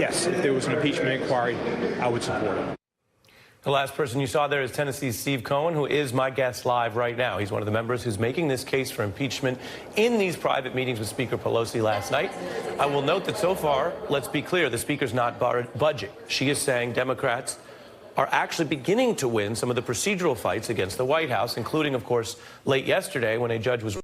yes, if there was an impeachment inquiry, I would support it. The last person you saw there is Tennessee's Steve Cohen, who is my guest live right now. He's one of the members who's making this case for impeachment in these private meetings with Speaker Pelosi last night. I will note that so far, let's be clear, the Speaker's not budging. She is saying Democrats are actually beginning to win some of the procedural fights against the White House, including, of course, late yesterday when a judge was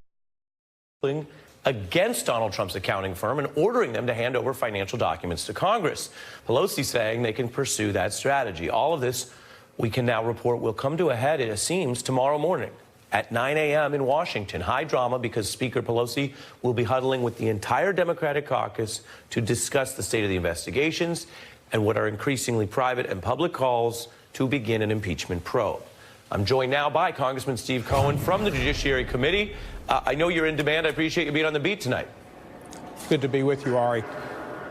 ruling against Donald Trump's accounting firm and ordering them to hand over financial documents to Congress. Pelosi saying they can pursue that strategy. All of this, we can now report, will come to a head, it seems, tomorrow morning at 9 a.m. in Washington. High drama because Speaker Pelosi will be huddling with the entire Democratic caucus to discuss the state of the investigations and what are increasingly private and public calls to begin an impeachment probe. I'm joined now by Congressman Steve Cohen from the Judiciary Committee. I know you're in demand. I appreciate you being on the beat tonight. Good to be with you, Ari.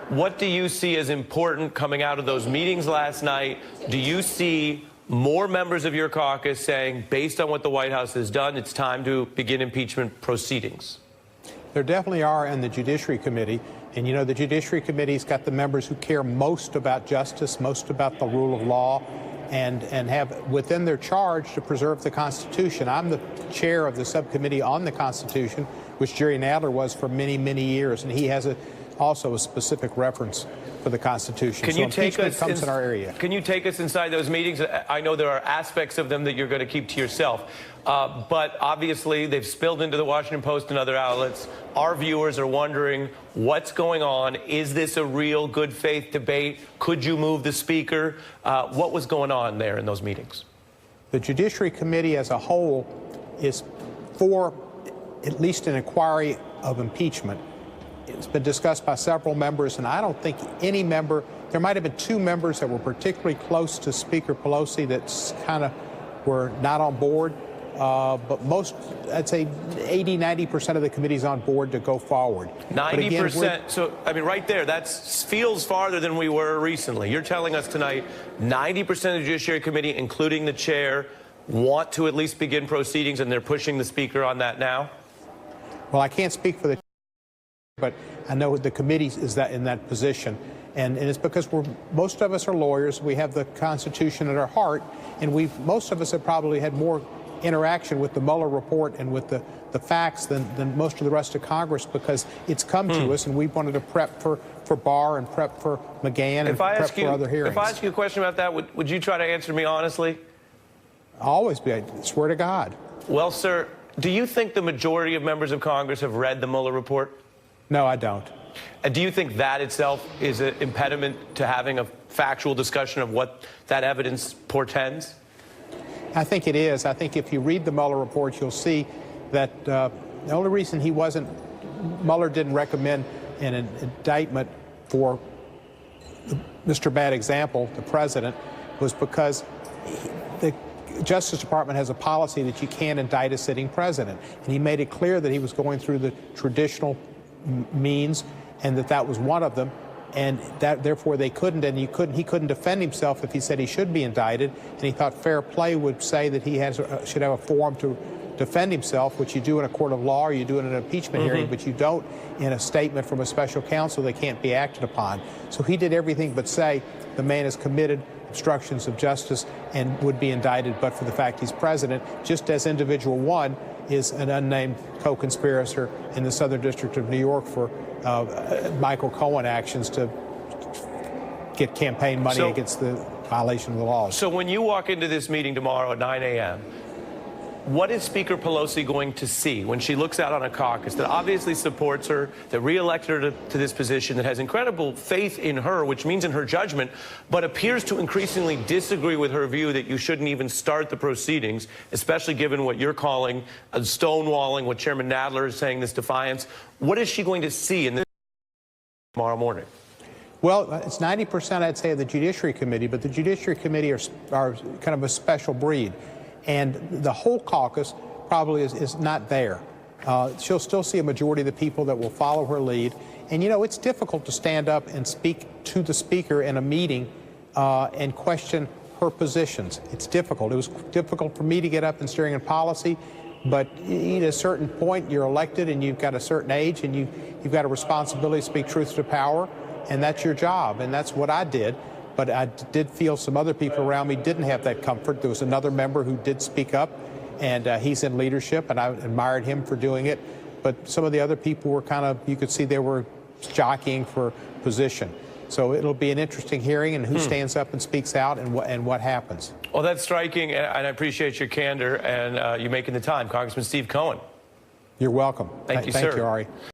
What do you see as important coming out of those meetings last night? Do you see more members of your caucus saying, based on what the White House has done, it's time to begin impeachment proceedings? There definitely are in the Judiciary Committee. And, you know, the Judiciary Committee's got the members who care most about justice, most about the rule of law, and have within their charge to preserve the Constitution. I'm the chair of the subcommittee on the Constitution, which Jerry Nadler was for many, many years, and he has also a specific reference for the Constitution. Can you take us comes in our area. Can you take us inside those meetings? I know there are aspects of them that you're going to keep to yourself, but obviously they've spilled into the Washington Post and other outlets. Our viewers are wondering what's going on. Is this a real good faith debate? Could you move the Speaker? What was going on there in those meetings? The Judiciary Committee as a whole is for at least an inquiry of impeachment. It's been discussed by several members, and I don't think any member, there might have been two members that were particularly close to Speaker Pelosi that kind of were not on board, but most, I'd say 80–90% of the committee's on board to go forward. 90%, so I mean right there, that feels farther than we were recently. You're telling us tonight 90% of the Judiciary Committee, including the chair, want to at least begin proceedings, and they're pushing the Speaker on that now? Well, I can't speak for the but I know the committee is in that position, and it's because most of us are lawyers. We have the Constitution at our heart, and most of us have probably had more interaction with the Mueller report and with the facts than most of the rest of Congress, because it's come to us, and we wanted to prep for Barr and prep for McGahn and prep for other hearings. If I ask you a question about that, would you try to answer me honestly? Always be. I swear to God. Well, sir, do you think the majority of members of Congress have read the Mueller report? No, I don't. And do you think that itself is an impediment to having a factual discussion of what that evidence portends? I think it is. I think if you read the Mueller report, you'll see that the only reason Mueller didn't recommend an indictment for Mr. Bad Example, the president, was because the Justice Department has a policy that you can't indict a sitting president. And he made it clear that he was going through the traditional means, and that was one of them, and that therefore they couldn't, and he couldn't defend himself if he said he should be indicted, and he thought fair play would say that he should have a forum to defend himself, which you do in a court of law or you do in an impeachment hearing, but you don't in a statement from a special counsel that can't be acted upon. So he did everything but say the man has committed obstructions of justice and would be indicted but for the fact he's president, just as individual one is an unnamed co-conspirator in the Southern District of New York for Michael Cohen actions to get campaign money against the violation of the laws. So when you walk into this meeting tomorrow at 9 a.m., what is Speaker Pelosi going to see when she looks out on a caucus that obviously supports her, that reelected her to this position, that has incredible faith in her, which means in her judgment, but appears to increasingly disagree with her view that you shouldn't even start the proceedings, especially given what you're calling a stonewalling, what Chairman Nadler is saying, this defiance? What is she going to see in this tomorrow morning? Well, it's 90%, I'd say, of the Judiciary Committee, but the Judiciary Committee are kind of a special breed. And the whole caucus probably is not there. She'll still see a majority of the people that will follow her lead. And, you know, it's difficult to stand up and speak to the Speaker in a meeting and question her positions. It's difficult. It was difficult for me to get up and steering in policy, but at a certain point, you're elected and you've got a certain age and you've got a responsibility to speak truth to power. and that's your job, and that's what I did. But I did feel some other people around me didn't have that comfort. There was another member who did speak up, and he's in leadership, and I admired him for doing it. But some of the other people were kind of, you could see they were jockeying for position. So it'll be an interesting hearing, and who stands up and speaks out, and what happens. Well, that's striking, and I appreciate your candor and you making the time. Congressman Steve Cohen. You're welcome. Thank you, sir. Thank you, Ari.